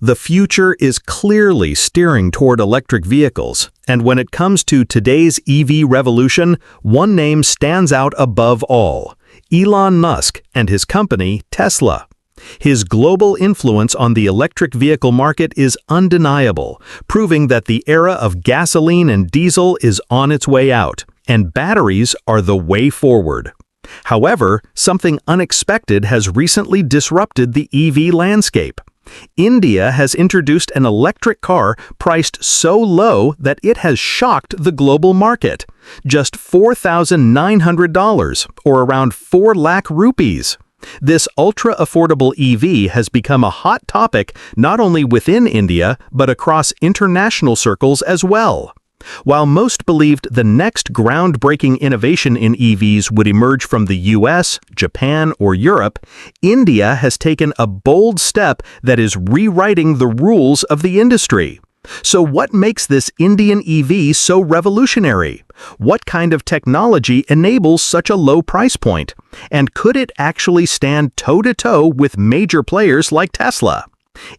The future is clearly steering toward electric vehicles, and when it comes to today's EV revolution, one name stands out above all: Elon Musk and his company, Tesla. His global influence on the electric vehicle market is undeniable, proving that the era of gasoline and diesel is on its way out, and batteries are the way forward. However, something unexpected has recently disrupted the EV landscape. India has introduced an electric car priced so low that it has shocked the global market. Just $4,900, or around 4 lakh rupees. This ultra-affordable EV has become a hot topic not only within India, but across international circles as well. While most believed the next groundbreaking innovation in EVs would emerge from the US, Japan, or Europe, India has taken a bold step that is rewriting the rules of the industry. So what makes this Indian EV so revolutionary? What kind of technology enables such a low price point? And could it actually stand toe-to-toe with major players like Tesla?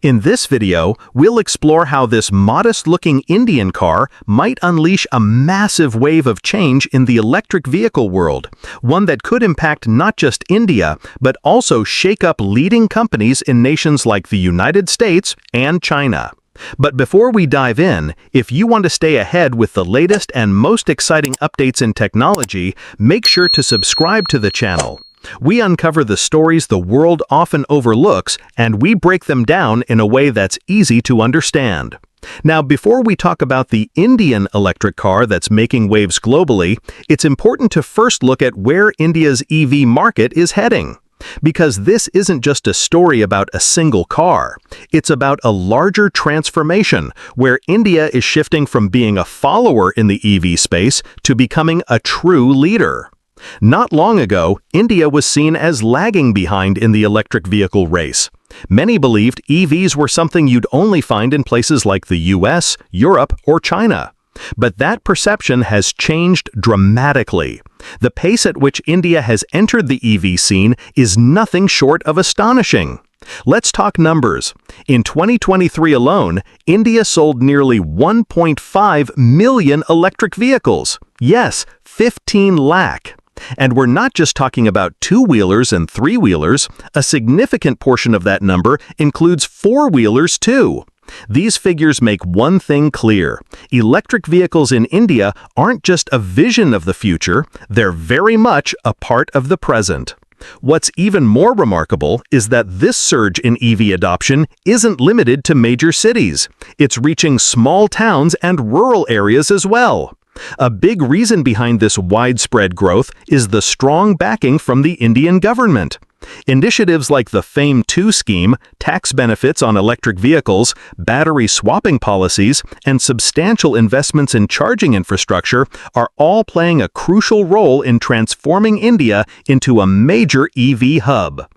In this video, we'll explore how this modest-looking Indian car might unleash a massive wave of change in the electric vehicle world, one that could impact not just India, but also shake up leading companies in nations like the United States and China. But before we dive in, if you want to stay ahead with the latest and most exciting updates in technology, make sure to subscribe to the channel. We uncover the stories the world often overlooks, and we break them down in a way that's easy to understand. Now, before we talk about the Indian electric car that's making waves globally, it's important to first look at where India's EV market is heading. Because this isn't just a story about a single car. It's about a larger transformation where India is shifting from being a follower in the EV space to becoming a true leader. Not long ago, India was seen as lagging behind in the electric vehicle race. Many believed EVs were something you'd only find in places like the US, Europe, or China. But that perception has changed dramatically. The pace at which India has entered the EV scene is nothing short of astonishing. Let's talk numbers. In 2023 alone, India sold nearly 1.5 million electric vehicles. Yes, 15 lakh. And we're not just talking about two-wheelers and three-wheelers. A significant portion of that number includes four-wheelers too. These figures make one thing clear. Electric vehicles in India aren't just a vision of the future, they're very much a part of the present. What's even more remarkable is that this surge in EV adoption isn't limited to major cities. It's reaching small towns and rural areas as well. A big reason behind this widespread growth is the strong backing from the Indian government. Initiatives like the FAME 2 scheme, tax benefits on electric vehicles, battery swapping policies, and substantial investments in charging infrastructure are all playing a crucial role in transforming India into a major EV hub.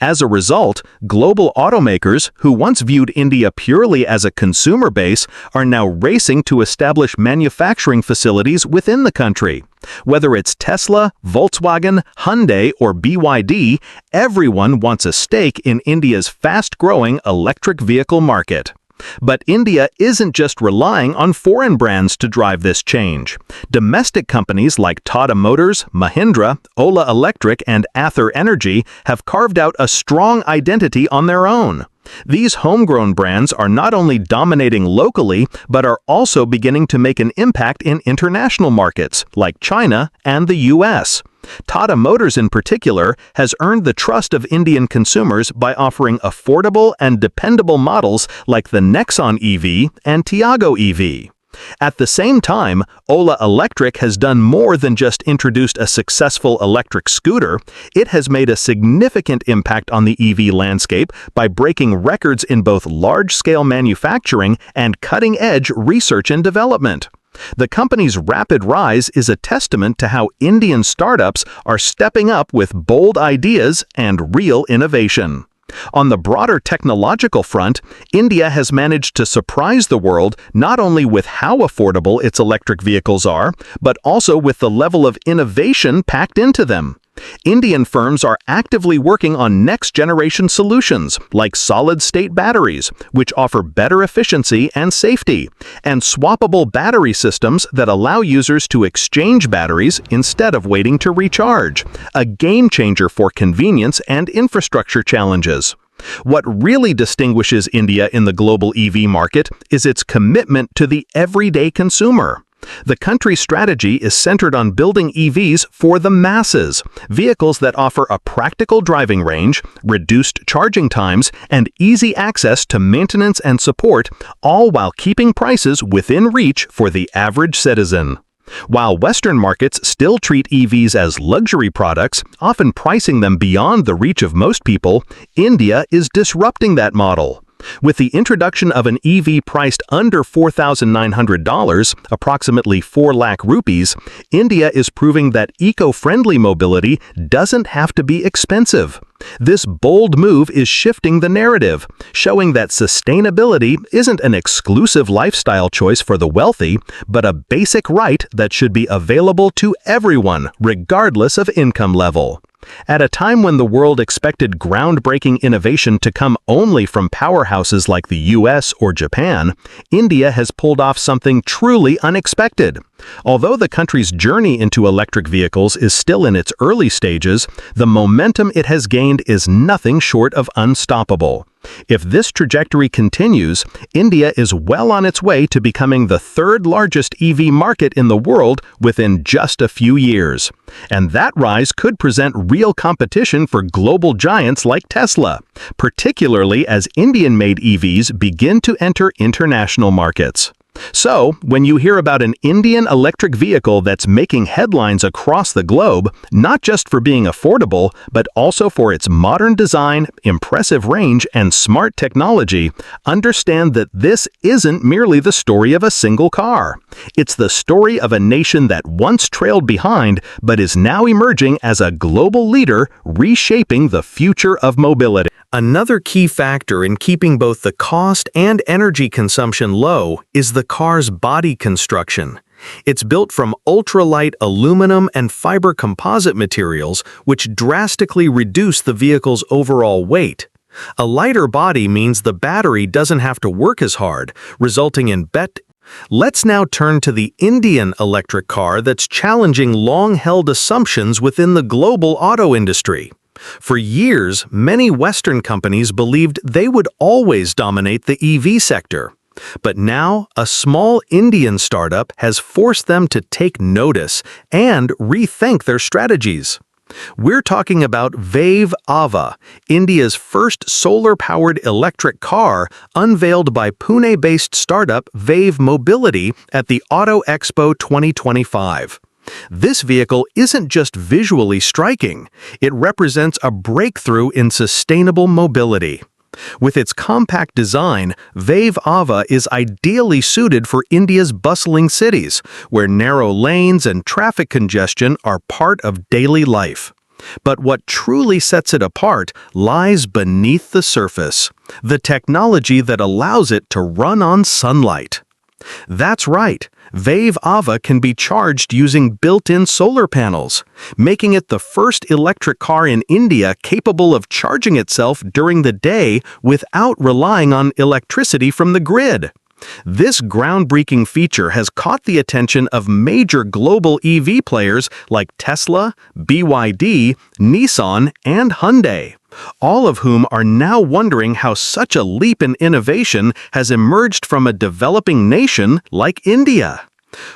As a result, global automakers, who once viewed India purely as a consumer base, are now racing to establish manufacturing facilities within the country. Whether it's Tesla, Volkswagen, Hyundai, or BYD, everyone wants a stake in India's fast-growing electric vehicle market. But India isn't just relying on foreign brands to drive this change. Domestic companies like Tata Motors, Mahindra, Ola Electric, and Ather Energy have carved out a strong identity on their own. These homegrown brands are not only dominating locally, but are also beginning to make an impact in international markets, like China and the US. Tata Motors in particular has earned the trust of Indian consumers by offering affordable and dependable models like the Nexon EV and Tiago EV. At the same time, Ola Electric has done more than just introduced a successful electric scooter. It has made a significant impact on the EV landscape by breaking records in both large-scale manufacturing and cutting-edge research and development. The company's rapid rise is a testament to how Indian startups are stepping up with bold ideas and real innovation. On the broader technological front, India has managed to surprise the world not only with how affordable its electric vehicles are, but also with the level of innovation packed into them. Indian firms are actively working on next-generation solutions like solid-state batteries, which offer better efficiency and safety, and swappable battery systems that allow users to exchange batteries instead of waiting to recharge, a game-changer for convenience and infrastructure challenges. What really distinguishes India in the global EV market is its commitment to the everyday consumer. The country's strategy is centered on building EVs for the masses, vehicles that offer a practical driving range, reduced charging times, and easy access to maintenance and support, all while keeping prices within reach for the average citizen. While Western markets still treat EVs as luxury products, often pricing them beyond the reach of most people, India is disrupting that model. With the introduction of an EV priced under $4,900, approximately 4 lakh rupees, India is proving that eco-friendly mobility doesn't have to be expensive. This bold move is shifting the narrative, showing that sustainability isn't an exclusive lifestyle choice for the wealthy, but a basic right that should be available to everyone, regardless of income level. At a time when the world expected groundbreaking innovation to come only from powerhouses like the US or Japan, India has pulled off something truly unexpected. Although the country's journey into electric vehicles is still in its early stages, the momentum it has gained is nothing short of unstoppable. If this trajectory continues, India is well on its way to becoming the third largest EV market in the world within just a few years. And that rise could present real competition for global giants like Tesla, particularly as Indian-made EVs begin to enter international markets. So, when you hear about an Indian electric vehicle that's making headlines across the globe, not just for being affordable, but also for its modern design, impressive range, and smart technology, understand that this isn't merely the story of a single car. It's the story of a nation that once trailed behind, but is now emerging as a global leader, reshaping the future of mobility. Another key factor in keeping both the cost and energy consumption low is the car's body construction. It's built from ultralight aluminum and fiber composite materials, which drastically reduce the vehicle's overall weight. A lighter body means the battery doesn't have to work as hard, resulting in Let's now turn to the Indian electric car that's challenging long-held assumptions within the global auto industry. For years, many Western companies believed they would always dominate the EV sector. But now, a small Indian startup has forced them to take notice and rethink their strategies. We're talking about Vayve Eva, India's first solar-powered electric car unveiled by Pune-based startup Vayve Mobility at the Auto Expo 2025. This vehicle isn't just visually striking, it represents a breakthrough in sustainable mobility. With its compact design, Vayve Eva is ideally suited for India's bustling cities, where narrow lanes and traffic congestion are part of daily life. But what truly sets it apart lies beneath the surface, the technology that allows it to run on sunlight. That's right. Vayve Eva can be charged using built-in solar panels, making it the first electric car in India capable of charging itself during the day without relying on electricity from the grid. This groundbreaking feature has caught the attention of major global EV players like Tesla, BYD, Nissan, and Hyundai, all of whom are now wondering how such a leap in innovation has emerged from a developing nation like India.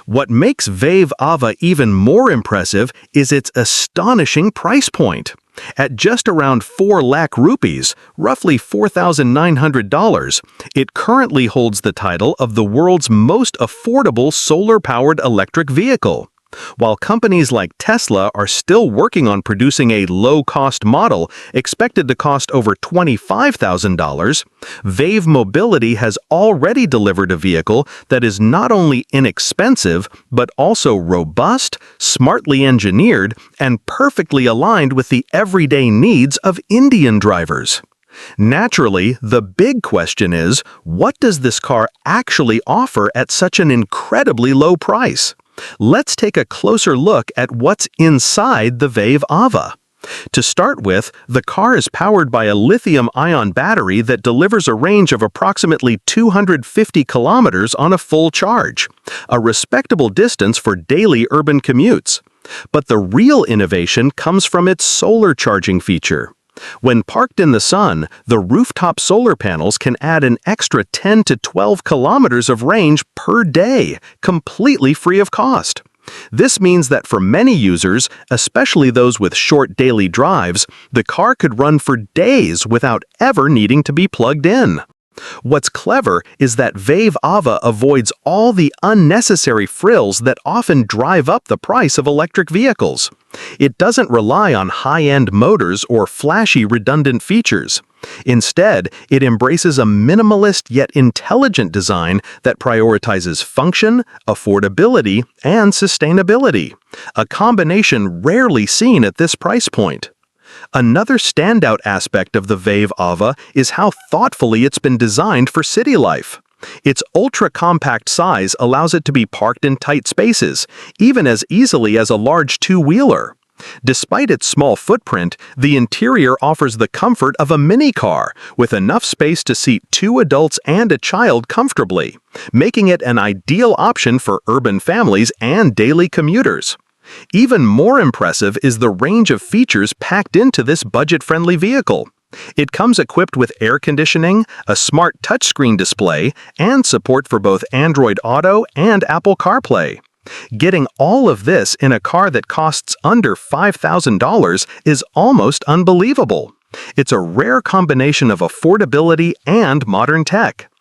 What makes Vayve Eva even more impressive is its astonishing price point. At just around 4 lakh rupees, roughly $4,900, it currently holds the title of the world's most affordable solar-powered electric vehicle. While companies like Tesla are still working on producing a low-cost model expected to cost over $25,000, Vayve Mobility has already delivered a vehicle that is not only inexpensive, but also robust, smartly engineered, and perfectly aligned with the everyday needs of Indian drivers. Naturally, the big question is, what does this car actually offer at such an incredibly low price? Let's take a closer look at what's inside the Vayve Eva. To start with, the car is powered by a lithium-ion battery that delivers a range of approximately 250 kilometers on a full charge, a respectable distance for daily urban commutes. But the real innovation comes from its solar charging feature. When parked in the sun, the rooftop solar panels can add an extra 10 to 12 kilometers of range per day, completely free of cost. This means that for many users, especially those with short daily drives, the car could run for days without ever needing to be plugged in. What's clever is that Vayve Eva avoids all the unnecessary frills that often drive up the price of electric vehicles. It doesn't rely on high-end motors or flashy redundant features. Instead, it embraces a minimalist yet intelligent design that prioritizes function, affordability, and sustainability, a combination rarely seen at this price point. Another standout aspect of the Vayve Eva is how thoughtfully it's been designed for city life. Its ultra-compact size allows it to be parked in tight spaces, even as easily as a large two-wheeler. Despite its small footprint, the interior offers the comfort of a mini car, with enough space to seat 2 adults and a child comfortably, making it an ideal option for urban families and daily commuters. Even more impressive is the range of features packed into this budget-friendly vehicle. It comes equipped with air conditioning, a smart touchscreen display, and support for both Android Auto and Apple CarPlay. Getting all of this in a car that costs under $5,000 is almost unbelievable. It's a rare combination of affordability and modern tech.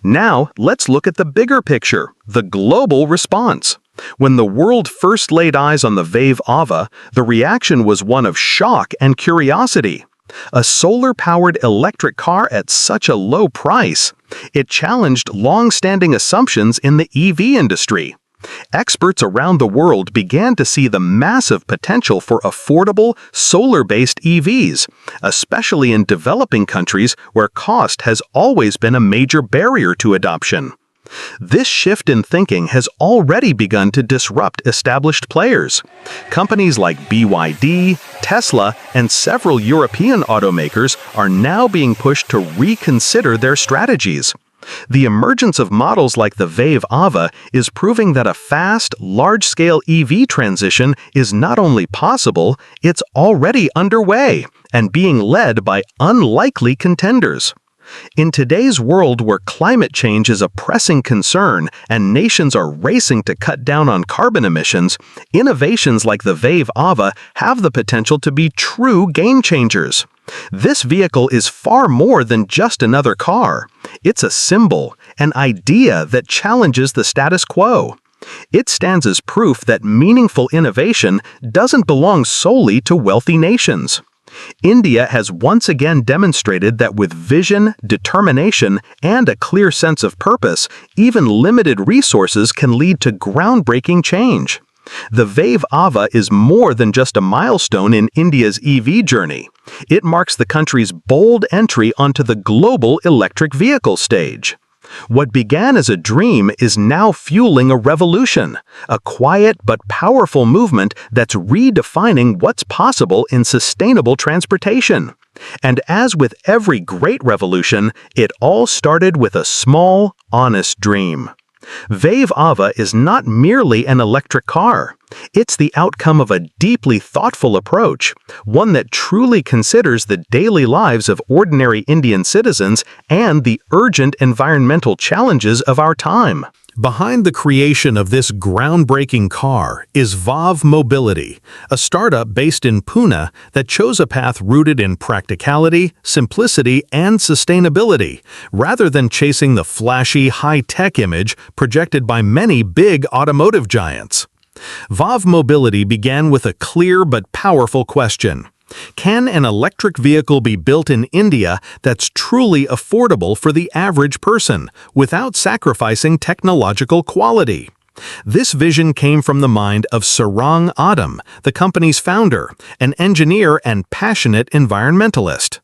Now, let's look at the bigger picture, the global response. When the world first laid eyes on the Vayve Eva, the reaction was one of shock and curiosity. A solar-powered electric car at such a low price. It challenged long-standing assumptions in the EV industry. Experts around the world began to see the massive potential for affordable, solar-based EVs, especially in developing countries where cost has always been a major barrier to adoption. This shift in thinking has already begun to disrupt established players. Companies like BYD, Tesla, and several European automakers are now being pushed to reconsider their strategies. The emergence of models like the Vayve Eva is proving that a fast, large-scale EV transition is not only possible, it's already underway and being led by unlikely contenders. In today's world where climate change is a pressing concern and nations are racing to cut down on carbon emissions, innovations like the Vayve Eva have the potential to be true game changers. This vehicle is far more than just another car. It's a symbol, an idea that challenges the status quo. It stands as proof that meaningful innovation doesn't belong solely to wealthy nations. India has once again demonstrated that with vision, determination, and a clear sense of purpose, even limited resources can lead to groundbreaking change. The Vayve Eva is more than just a milestone in India's EV journey. It marks the country's bold entry onto the global electric vehicle stage. What began as a dream is now fueling a revolution, a quiet but powerful movement that's redefining what's possible in sustainable transportation. And as with every great revolution, it all started with a small, honest dream. Vayve Eva is not merely an electric car. It's the outcome of a deeply thoughtful approach, one that truly considers the daily lives of ordinary Indian citizens and the urgent environmental challenges of our time. Behind the creation of this groundbreaking car is Vayve Mobility, a startup based in Pune that chose a path rooted in practicality, simplicity, and sustainability, rather than chasing the flashy, high-tech image projected by many big automotive giants. Vayve Mobility began with a clear but powerful question. Can an electric vehicle be built in India that's truly affordable for the average person, without sacrificing technological quality? This vision came from the mind of Sarang Adam, the company's founder, an engineer and passionate environmentalist.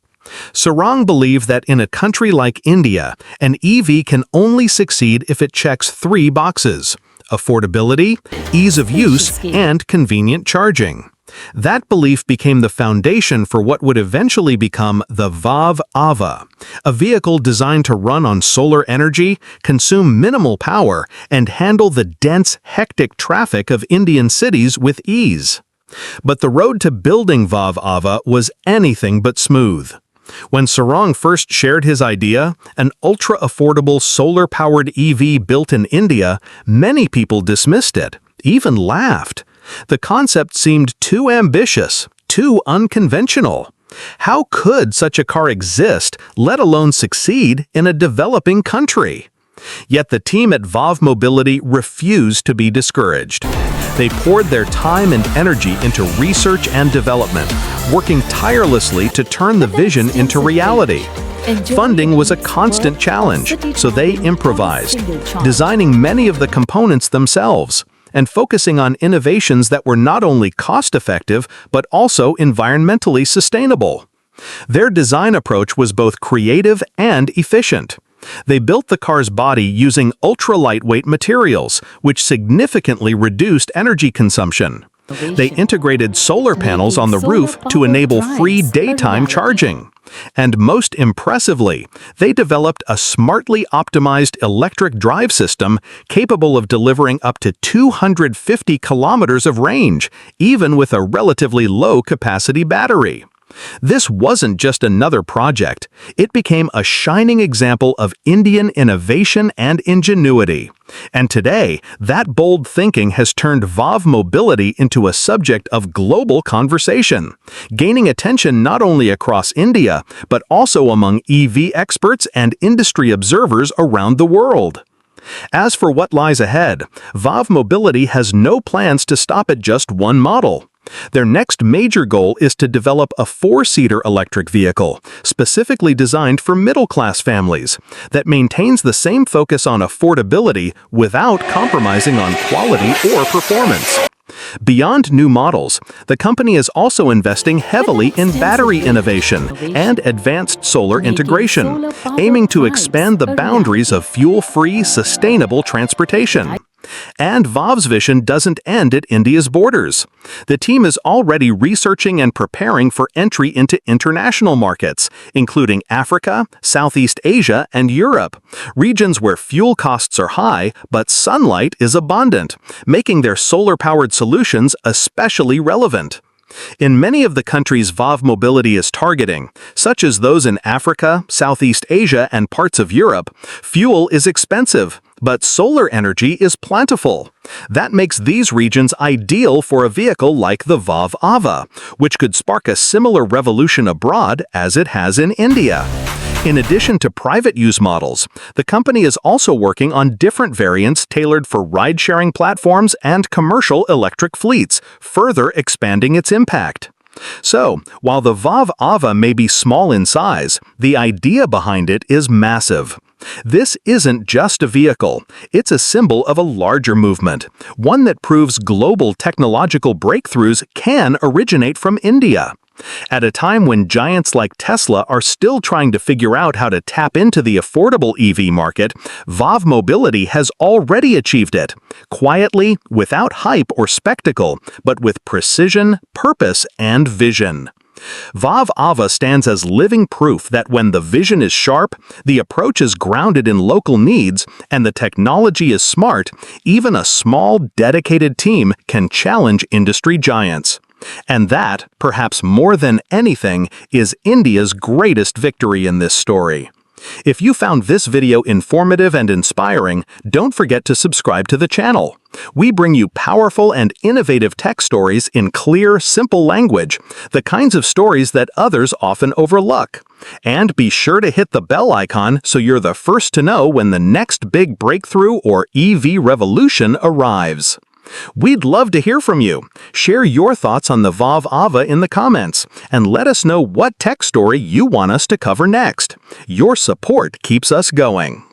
Sarang believed that in a country like India, an EV can only succeed if it checks 3 boxes: affordability, ease of use, and convenient charging. That belief became the foundation for what would eventually become the Vayve Eva, a vehicle designed to run on solar energy, consume minimal power, and handle the dense, hectic traffic of Indian cities with ease. But the road to building Vayve Eva was anything but smooth. When Sarang first shared his idea, an ultra-affordable solar-powered EV built in India, many people dismissed it, even laughed. The concept seemed too ambitious, too unconventional. How could such a car exist, let alone succeed, in a developing country? Yet the team at Vayve Mobility refused to be discouraged. They poured their time and energy into research and development, working tirelessly to turn the vision into reality. Funding was a constant challenge, so they improvised, designing many of the components themselves, and focusing on innovations that were not only cost-effective, but also environmentally sustainable. Their design approach was both creative and efficient. They built the car's body using ultra-lightweight materials, which significantly reduced energy consumption. They integrated solar panels on the roof to enable free daytime charging. And most impressively, they developed a smartly optimized electric drive system capable of delivering up to 250 kilometers of range, even with a relatively low-capacity battery. This wasn't just another project. It became a shining example of Indian innovation and ingenuity. And today, that bold thinking has turned Vayve Mobility into a subject of global conversation, gaining attention not only across India, but also among EV experts and industry observers around the world. As for what lies ahead, Vayve Mobility has no plans to stop at just one model. Their next major goal is to develop a four-seater electric vehicle, specifically designed for middle-class families, that maintains the same focus on affordability without compromising on quality or performance. Beyond new models, the company is also investing heavily in battery innovation and advanced solar integration, aiming to expand the boundaries of fuel-free, sustainable transportation. And Vayve's vision doesn't end at India's borders. The team is already researching and preparing for entry into international markets, including Africa, Southeast Asia, and Europe, regions where fuel costs are high but sunlight is abundant, making their solar-powered solutions especially relevant. In many of the countries Vayve Mobility is targeting, such as those in Africa, Southeast Asia, and parts of Europe, fuel is expensive, but solar energy is plentiful. That makes these regions ideal for a vehicle like the Vayve Eva, which could spark a similar revolution abroad as it has in India. In addition to private use models, the company is also working on different variants tailored for ride-sharing platforms and commercial electric fleets, further expanding its impact. So, while the Vayve Eva may be small in size, the idea behind it is massive. This isn't just a vehicle, it's a symbol of a larger movement, one that proves global technological breakthroughs can originate from India. At a time when giants like Tesla are still trying to figure out how to tap into the affordable EV market, Vayve Mobility has already achieved it, quietly, without hype or spectacle, but with precision, purpose, and vision. Vayve Eva stands as living proof that when the vision is sharp, the approach is grounded in local needs, and the technology is smart, even a small, dedicated team can challenge industry giants. And that, perhaps more than anything, is India's greatest victory in this story. If you found this video informative and inspiring, don't forget to subscribe to the channel. We bring you powerful and innovative tech stories in clear, simple language, the kinds of stories that others often overlook. And be sure to hit the bell icon so you're the first to know when the next big breakthrough or EV revolution arrives. We'd love to hear from you. Share your thoughts on the Vayve Eva in the comments, and let us know what tech story you want us to cover next. Your support keeps us going.